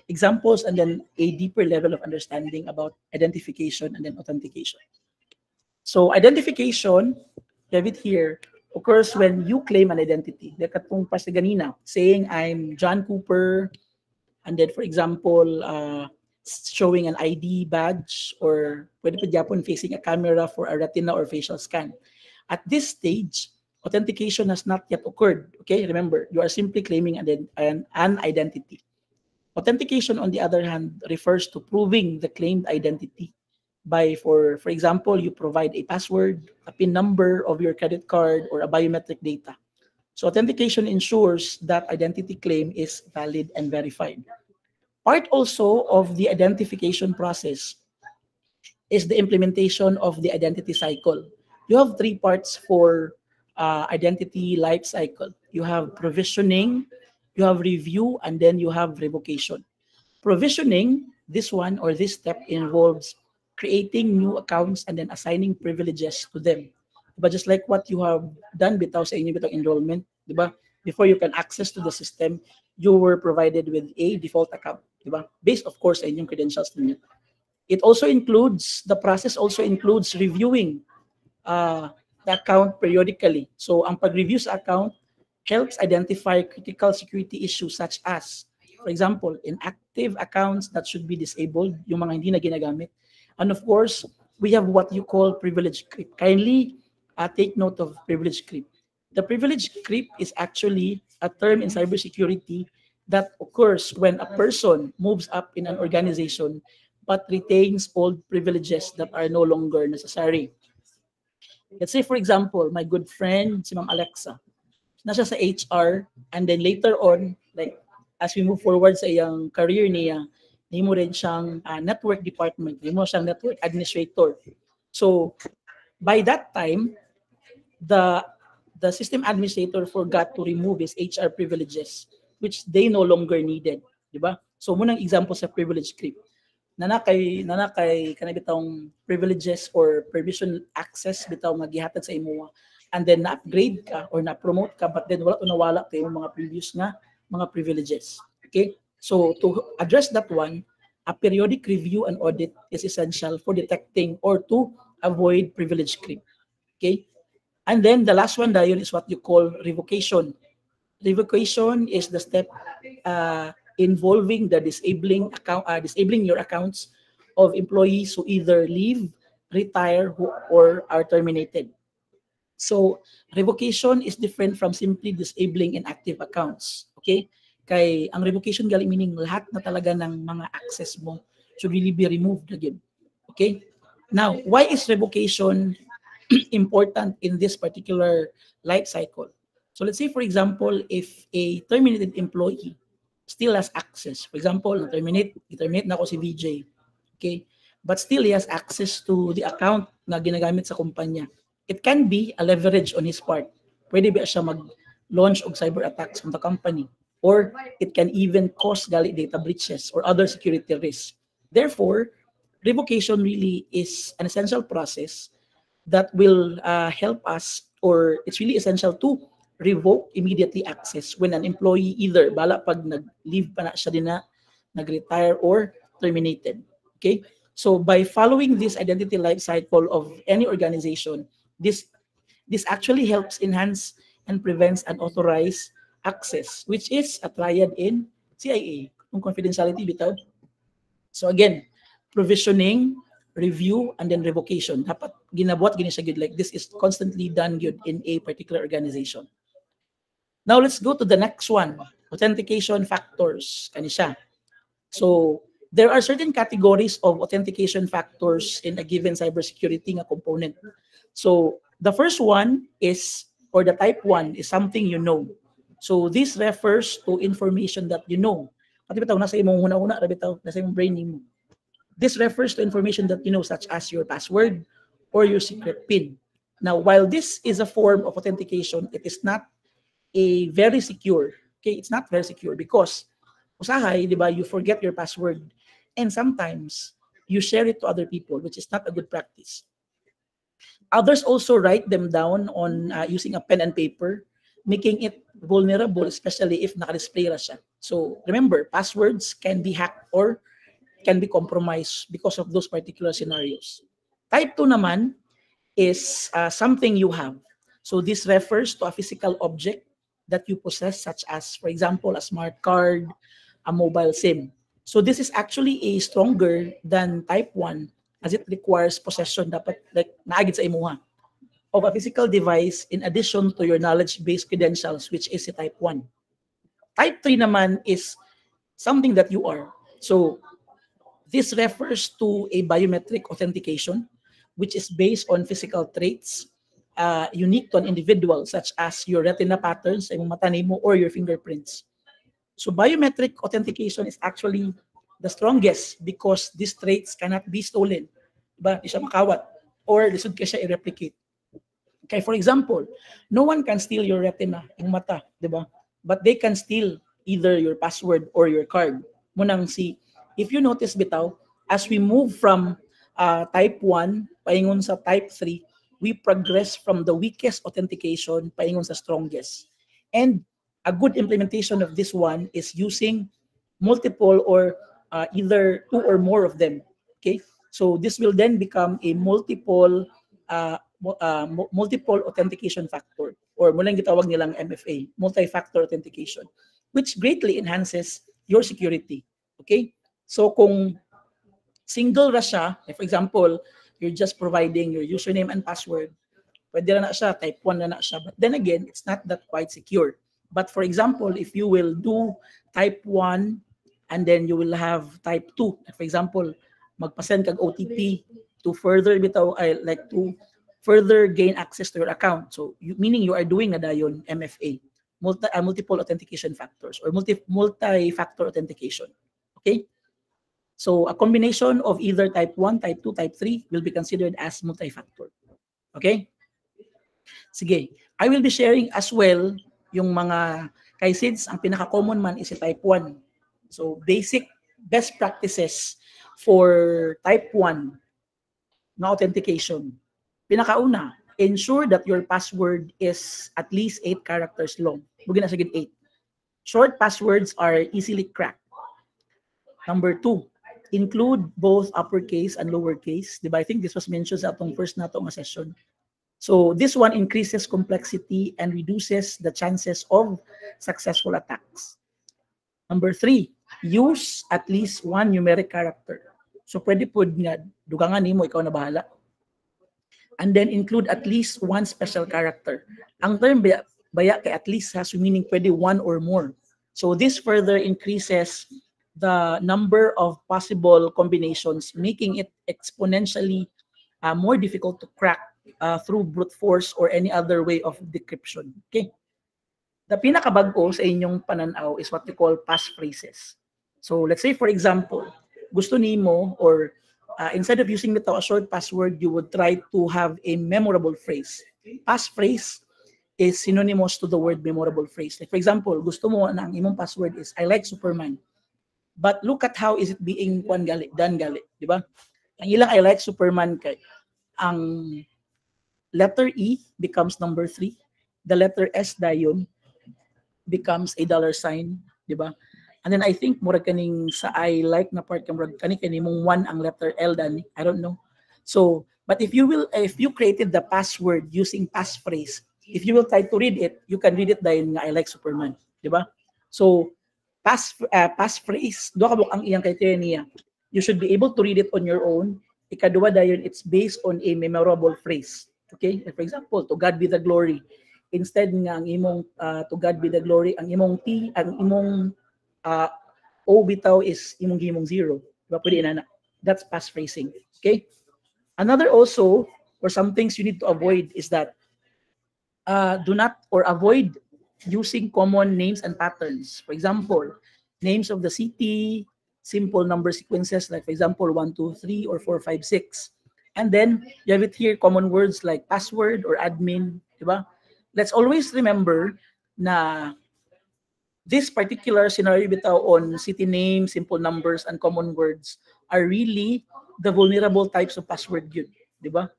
examples and then a deeper level of understanding about identification and then authentication. So identification, you have it here, occurs when you claim an identity. Like atong ganina, saying I'm John Cooper, and then for example, showing an ID badge or pwede pa Japon facing a camera for a retina or facial scan. At this stage, authentication has not yet occurred. Okay, remember, you are simply claiming an identity. Authentication, on the other hand, refers to proving the claimed identity by, for example, you provide a password, a PIN number of your credit card, or a biometric data. So authentication ensures that identity claim is valid and verified. Part also of the identification process is the implementation of the identity cycle. You have 3 parts for identity life cycle. You have provisioning, you have review, and then you have revocation. Provisioning, this step involves creating new accounts and then assigning privileges to them. But just like what you have done bitaw sa inyo bitong enrollment, diba? Before you can access to the system, you were provided with a default account, diba? Based of course sa inyong credentials ninyo. It also includes, the process also includes reviewing the account periodically. So ang pag-review sa account helps identify critical security issues such as, for example, inactive accounts that should be disabled, yung mga hindi na ginagamit. And of course, we have what you call privilege creep. Kindly take note of privilege creep. The privilege creep is actually a term in cybersecurity that occurs when a person moves up in an organization but retains old privileges that are no longer necessary. Let's say, for example, my good friend, si Ma'am Alexa, nasa sa HR, and then later on, like, as we move forward sa iyang career niya, nimo rin siyang network department, nimo siyang network administrator. So, by that time, the system administrator forgot to remove his HR privileges, which they no longer needed, di ba? So, munang example sa privilege creep. Nanakay kana bitawng privileges or permission access bitaw nga gihatag sa imo, and then na-upgrade ka or na-promote ka, but then nawala kay imong mga previous nga mga privileges. Okay? So to address that one, a periodic review and audit is essential for detecting or to avoid privilege creep. Okay? And then the last one dayon is what you call revocation. Revocation is the step involving the disabling your accounts of employees who either leave, retire, or are terminated. So revocation is different from simply disabling inactive accounts. Okay? Kay ang revocation gali meaning lahat na talaga ng mga access mo should really be removed again. Okay? Now, why is revocation important in this particular life cycle? So let's say, for example, if a terminated employee still has access. For example, na-terminate na ako si VJ. Okay? But still he has access to the account na ginagamit sa kumpanya. It can be a leverage on his part. Pwede ba siya mag-launch of cyber attacks on the company? Or it can even cause data breaches or other security risks. Therefore, revocation really is an essential process that will help us, or it's really essential to revoke immediately access when an employee either bala pag nag-leave pa na siya din na, nag-retire or terminated. Okay? So by following this identity life cycle of any organization, this actually helps enhance and prevents unauthorized access, which is a triad in CIA, kung confidentiality bitaw. So again, provisioning, review, and then revocation. Dapat ginabuhat gini siya good, like this is constantly done good in a particular organization. Now let's go to the next one, authentication factors. Kani siya. So there are certain categories of authentication factors in a given cybersecurity nga component. So the first one is, or the type 1 is something you know. So this refers to information that you know. Pati bitaw nasa imong una-una ra bitaw, nasa imong brain nimo. This refers to information that you know, such as your password or your secret PIN. Now, while this is a form of authentication, it is not a very secure. Okay, it's not very secure because usahay, di ba, you forget your password and sometimes you share it to other people, which is not a good practice. Others also write them down on using a pen and paper, making it vulnerable, especially if naka-display ra siya. So remember, passwords can be hacked or can be compromised because of those particular scenarios. Type 2 naman is something you have. So this refers to a physical object that you possess, such as, for example, a smart card, a mobile SIM. So this is actually a stronger than type 1 as it requires possession, dapat like naagid sa imuha, of a physical device in addition to your knowledge-based credentials, which is a type 1. Type 3 naman is something that you are. So this refers to a biometric authentication, which is based on physical traits unique to an individual, such as your retina patterns, imong mata nimo, or your fingerprints. So biometric authentication is actually the strongest because these traits cannot be stolen. Diba? Di siya makawat or lisod ka siya i-replicate. Okay, for example, no one can steal your retina, yung mata, diba? But they can steal either your password or your card. Munang if you notice bitaw, as we move from type 1 paingon sa type 3, we progress from the weakest authentication paingon sa strongest. And a good implementation of this one is using multiple or either 2 or more of them. Okay? So this will then become a multiple authentication factor, or mulang gitawag nilang MFA, multi-factor authentication, which greatly enhances your security. Okay? So kung single ra siya, like for example, you're just providing your username and password, pwede na siya, type 1 na siya. But then again, it's not that quite secure. But for example, if you will do type 1 and then you will have type 2, like for example, magpa-send kag OTP to further to further gain access to your account. So meaning you are doing na dayon MFA, multiple authentication factors, or multi-factor authentication. Okay? So a combination of either type 1, type 2, type 3 will be considered as multi-factor. Okay? Sige, I will be sharing as well yung mga, kay SIDS, ang pinaka-common man is type 1. So basic best practices for type 1 na authentication. Pinakauna, ensure that your password is at least 8 characters long. Bugin na sigid 8. Short passwords are easily cracked. Number 2, include both uppercase and lowercase. Diba? I think this was mentioned sa atong first nato nga session. So this one increases complexity and reduces the chances of successful attacks. Number 3, use at least 1 numeric character. So pwede po nga, dugangan nimo, ikaw na bahala. And then include at least 1 special character. Ang term baya kay at least has meaning pwede 1 or more. So this further increases the number of possible combinations, making it exponentially more difficult to crack through brute force or any other way of decryption. Okay. The pinakabago sa inyong pananaw is what we call passphrases. So let's say for example, gusto nimo, or instead of using a short password, you would try to have a memorable phrase. Passphrase is synonymous to the word memorable phrase. Like for example, gusto mo na ang imong password is I like Superman. But look at how is it being done gali, di ba? Ang ilang I like Superman kay ang letter E becomes number 3, the letter S dayon becomes a $sign, di ba? And then I think murag kaning sa I like na part murag kani mong 1 ang letter L dani, I don't know. So, but if you created the password using passphrase, if you will try to read it, you can read it dayon nga I like Superman, di ba? So passphrase, do ka ang iyang criteria niya. You should be able to read it on your own. Ikaduwa dayon, it's based on a memorable phrase. Okay? For example, to God be the glory. Instead nga ang imong to God be the glory, ang imong T, ang imong O bitaw is imong gimong 0. Diba? Pwede inana. That's passphrasing. Okay? Another also, or some things you need to avoid is that do not or avoid using common names and patterns. For example, names of the city, simple number sequences, like for example, 1, 2, 3, or 4, 5, 6. And then you have it here, common words like password or admin, diba? Let's always remember na this particular scenario bitaw on city names, simple numbers, and common words are really the vulnerable types of password yun, diba?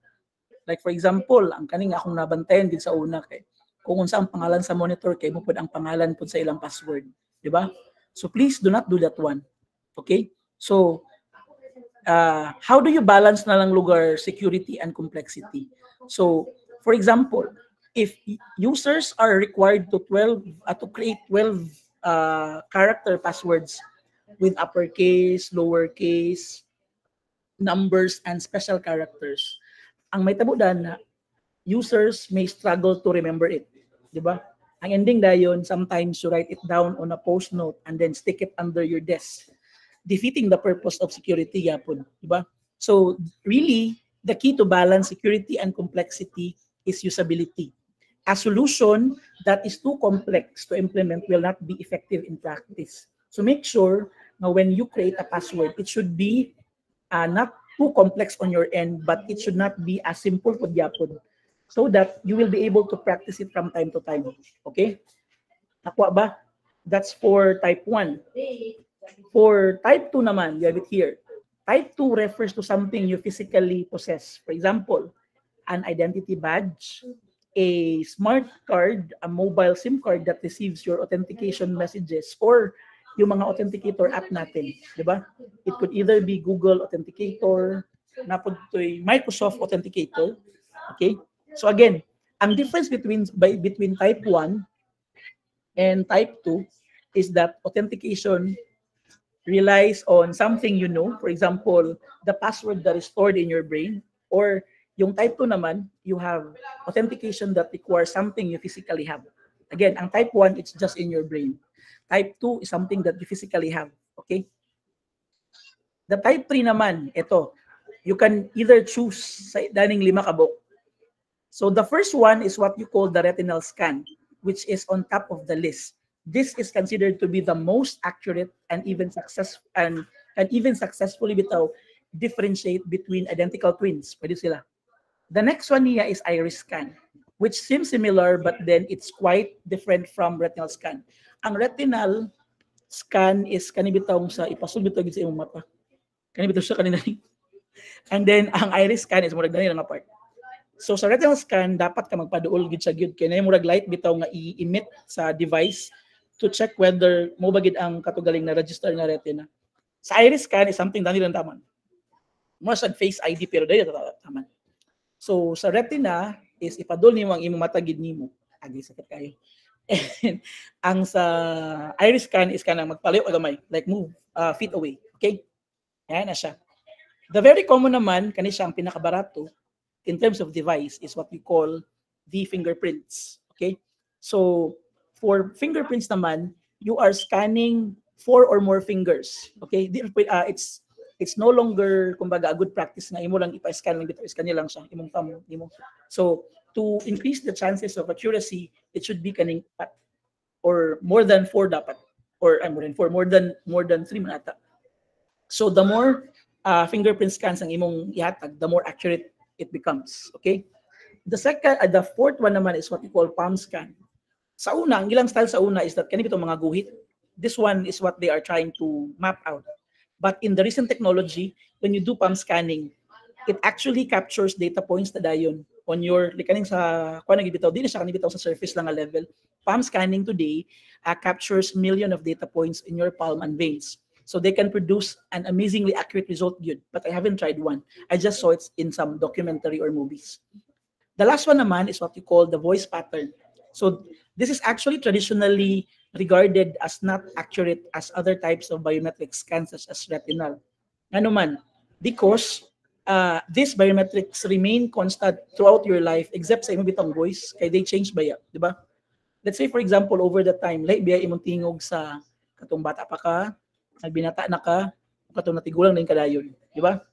Like for example, ang kaning akong nabantayan din sa una kay kung unsa ang pangalan sa monitor kay mo pud ang pangalan pud sa ilang password, di ba? So please do not do that one. Okay? So how do you balance na lang lugar security and complexity? So for example, if users are required to create 12 character passwords with uppercase, lowercase, numbers, and special characters, ang may tabudan na users may struggle to remember it. Diba? Ang ending dayon, sometimes you write it down on a post note and then stick it under your desk, defeating the purpose of security yapon, diba? So really, the key to balance security and complexity is usability. A solution that is too complex to implement will not be effective in practice. So make sure now when you create a password, it should be not too complex on your end, but it should not be as simple pod yapon, so that you will be able to practice it from time to time. Okay? Nakuha ba? That's for type 1. For type 2 naman, you have it here. Type 2 refers to something you physically possess. For example, an identity badge, a smart card, a mobile SIM card that receives your authentication messages, or yung mga authenticator app natin, di ba? It could either be Google Authenticator, napod to'y Microsoft Authenticator. Okay? So again, ang difference between type 1 and type 2 is that authentication relies on something you know. For example, the password that is stored in your brain. Or yung type 2 naman, you have authentication that requires something you physically have. Again, ang type 1, it's just in your brain. Type 2 is something that you physically have. Okay? The type 3 naman, ito, you can either choose sa daning 5 kabok. So the first one is what you call the retinal scan, which is on top of the list. This is considered to be the most accurate and even successfully bitaw differentiate between identical twins. Pwede sila. The next one niya is iris scan, which seems similar but then it's quite different from retinal scan. Ang retinal scan is kanibitaw sa ipasulbit gid sa imong mata. Kanibitaw siya kanina. And then ang iris scan is murag dali lang apart. So sa retinal scan dapat ka magpaduol gid sa gyud kay nay murag light bitaw nga i-emit sa device to check whether mo bagid ang katugaling na register nga retina. Sa iris scan is something dali lang taman. Mo sa face ID pero dali taman. So sa retina is ipadul nimo ang imong mata gid nimo. Agi sakit kayo. And ang sa iris scan is kanang magpalayo o gamay, like move feet away. Okay? Ayan na siya. The very common naman kani siya ang pinakabarato in terms of device is what we call the fingerprints. Okay? So for fingerprints naman, you are scanning 4 or more fingers. Okay? It's no longer kumbaga a good practice na imo lang ipa-scan lang dito, scan lang siya imong thumb nimo. So to increase the chances of accuracy, it should be kaning or more than 4 dapat, or more than 4, more than 3 man ata. So the more fingerprint scans ang imong ihatag, the more accurate it becomes. Okay? The fourth one naman is what we call palm scan. Sa una, ang ilang style sa una is that kanina itong mga guhit. This one is what they are trying to map out. But in the recent technology, when you do palm scanning, it actually captures data points na dayon on your, likaning sa, kung nagibitaw, di na siya kanibitaw sa surface lang a level. Palm scanning today captures million of data points in your palm and veins. So they can produce an amazingly accurate result, good. But I haven't tried one. I just saw it in some documentary or movies. The last one naman is what we call the voice pattern. So this is actually traditionally regarded as not accurate as other types of biometric scans such as retinal. Ano man, because these biometrics remain constant throughout your life except sa imong bitang voice, kay they change ba ya, di ba? Let's say for example over the time, like biya imong tingog sa katong bata pa ka, nagbinata na ka, katong natigulang na yung kadayon, di ba?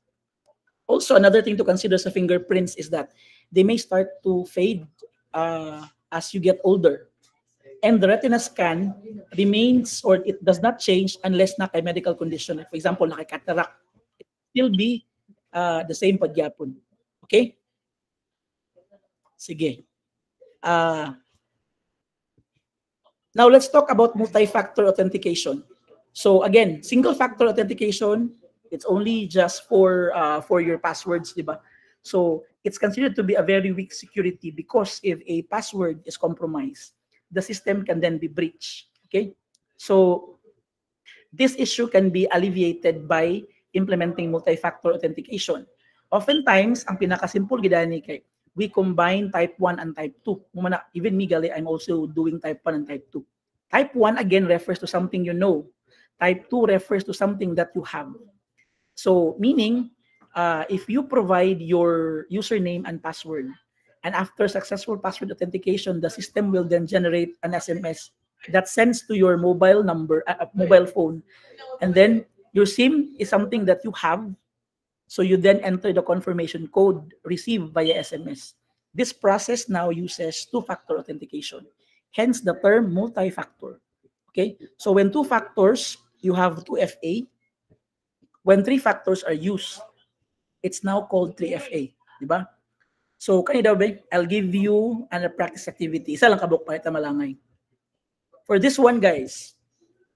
Also, another thing to consider sa fingerprints is that they may start to fade as you get older. And the retina scan remains or it does not change unless na kay medical condition. For example, na kay cataract, it will still be the same pagyapon. Okay? Sige. Now let's talk about multi-factor authentication. So again, single-factor authentication, it's only just for your passwords, diba? So it's considered to be a very weak security because if a password is compromised, the system can then be breached. Okay, so this issue can be alleviated by implementing multi-factor authentication. Oftentimes, ang pinaka-simple gidani kay we combine type 1 and type 2. Even me, gali, I'm also doing type 1 and type 2. Type 1 again refers to something you know. Type 2 refers to something that you have. So meaning, if you provide your username and password, and after successful password authentication, the system will then generate an SMS that sends to your mobile number, mobile phone. And then your SIM is something that you have. So you then enter the confirmation code received via SMS. This process now uses two-factor authentication. Hence the term multi-factor. Okay? So when 2 factors, you have 2FA. When 3 factors are used, it's now called 3FA. Diba? So, kanina ba, I'll give you a practice activity. Isa lang kabuk pa ita malangay. For this one, guys,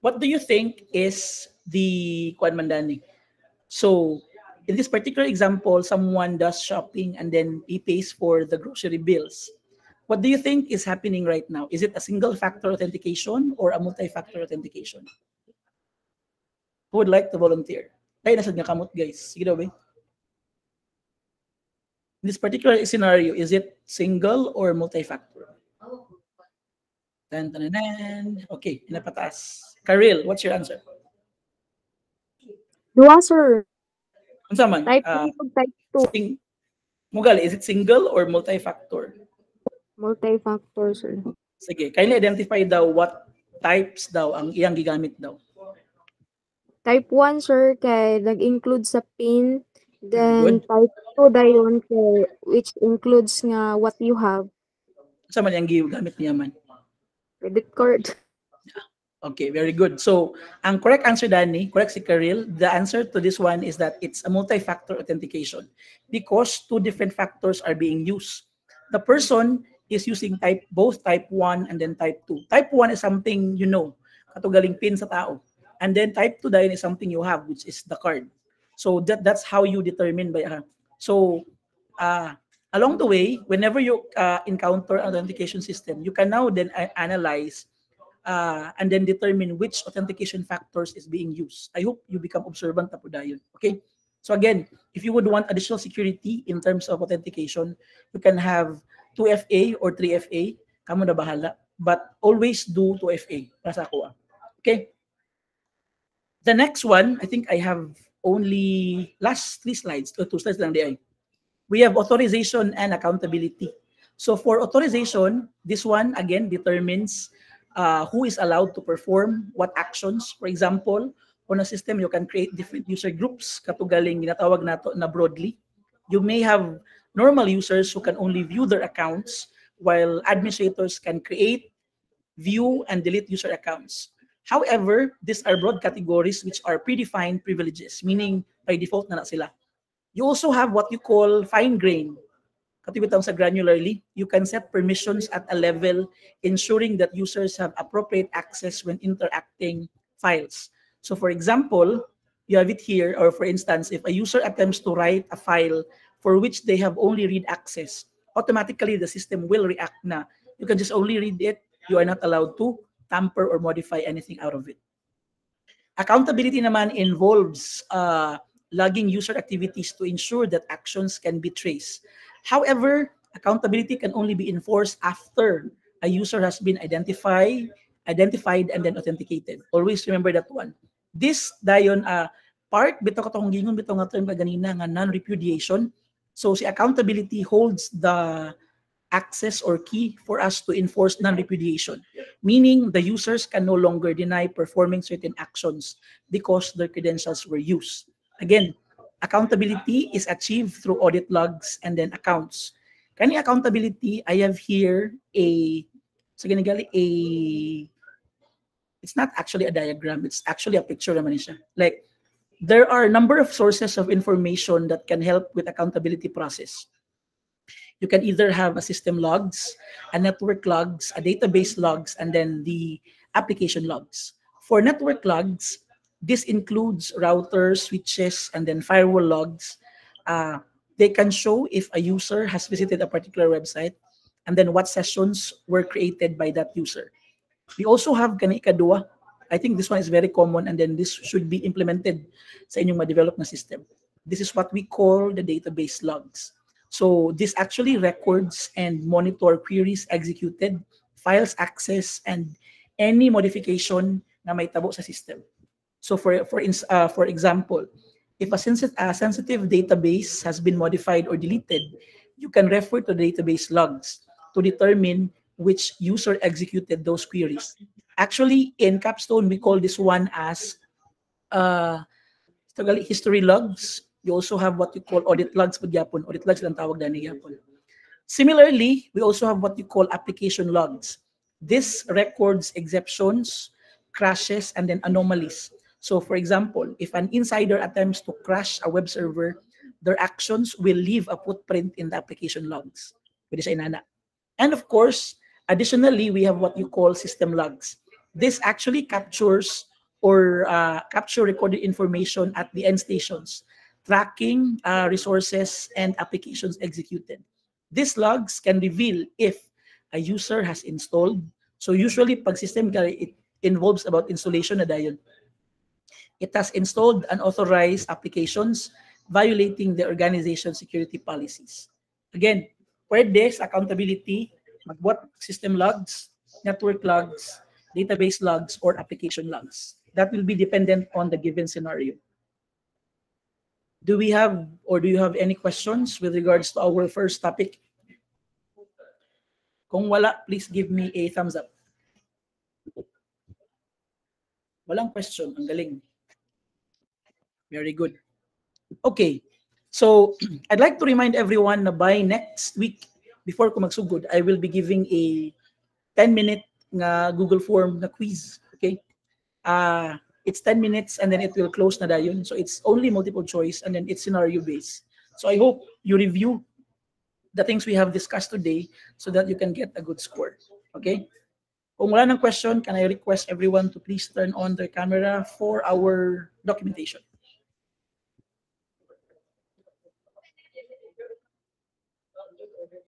what do you think is the kuan mandani? So, in this particular example, someone does shopping and then he pays for the grocery bills. What do you think is happening right now? Is it a single-factor authentication or a multi-factor authentication? Who would like to volunteer? Tayo nasad nga kamot, guys. Sige daw ba? In this particular scenario, is it single or multi-factor? Tan, tan, tan. Okay, inapataas. Karil, what's your answer? Dua, sir. Unsa man? Type 1 ug type 2. Mugal, is it single or multi-factor? Multi-factor, sir. Sige, kindly identify daw what types daw ang iyang gigamit daw. Type 1, sir, kay nag-include sa PIN. Good. Then type 2 dayon kay which includes nga what you have. Unsa man ang gigamit niya man? Credit card. Okay, very good. So, ang correct answer, Danny, correct si Karil, the answer to this one is that it's a multi-factor authentication because two different factors are being used. The person is using both type 1 and then type 2. Type 1 is something you know, katugaling PIN sa tao. And then type 2 dahil is something you have, which is the card. So that's how you determine by along the way, whenever you encounter an authentication system, you can now then analyze and then determine which authentication factors is being used. I hope you become observant na po dayon. Okay? So again, if you would want additional security in terms of authentication, you can have 2FA or 3FA. Kamo na bahala. But always do 2FA. Para sa ako. Okay? The next one, I think I have only last 3 slides. 2 slides lang di ay. We have authorization and accountability. So for authorization, this one again determines who is allowed to perform what actions. For example, on a system, you can create different user groups, katugaling ginatawag nato na broadly. You may have normal users who can only view their accounts, while administrators can create, view, and delete user accounts. However, these are broad categories which are predefined privileges, meaning by default na sila. You also have what you call fine grain. Katibitang sa granularly, you can set permissions at a level ensuring that users have appropriate access when interacting files. So for example, you have it here, or for instance, if a user attempts to write a file for which they have only read access, automatically the system will react na you can just only read it, you are not allowed to tamper or modify anything out of it. Accountability naman involves logging user activities to ensure that actions can be traced. However, accountability can only be enforced after a user has been identified and then authenticated. Always remember that one. This dayon part bitaw katong gingon bitaw nga term ganina nga non-repudiation. So si accountability holds the access or key for us to enforce non-repudiation, meaning the users can no longer deny performing certain actions because their credentials were used. Again, accountability is achieved through audit logs and then accounts. Kani accountability, I have here it's not actually a diagram, it's actually a picture naman siya. Like, there are a number of sources of information that can help with accountability process. You can either have a system logs, a network logs, a database logs, and then the application logs. For network logs, this includes routers, switches, and then firewall logs. They can show if a user has visited a particular website and then what sessions were created by that user. We also have kani ikadua. I think this one is very common, and then this should be implemented sa inyong ma-develop na system. This is what we call the database logs. So this actually records and monitor queries executed, files access, and any modification na may tabo sa system. So for example, if a sensitive database has been modified or deleted, you can refer to the database logs to determine which user executed those queries. Actually, in Capstone, we call this one as history logs. You also have what you call audit logs pud gyapon. Audit logs lang tawag dani gyapon. Similarly, we also have what you call application logs. This records exceptions, crashes, and then anomalies. So for example, if an insider attempts to crash a web server, their actions will leave a footprint in the application logs. Pwede sa inana. And of course, additionally, we have what you call system logs. This actually captures or capture recorded information at the end stations, tracking resources and applications executed. These logs can reveal if a user has installed. So usually, pag system it involves about installation na dayon. It has installed unauthorized applications violating the organization security policies. Again, pwede sa accountability, magbuat system logs, network logs, database logs, or application logs. That will be dependent on the given scenario. Do you have any questions with regards to our first topic? Kung wala, please give me a thumbs up. Walang question, ang galing. Very good. Okay, so I'd like to remind everyone na by next week, before ko magsugod, I will be giving a 10-minute nga Google form na quiz. Okay? It's 10 minutes and then it will close na dayon. So it's only multiple choice and then it's scenario based. So I hope you review the things we have discussed today so that you can get a good score. Okay? Kung wala ng question, can I request everyone to please turn on their camera for our documentation?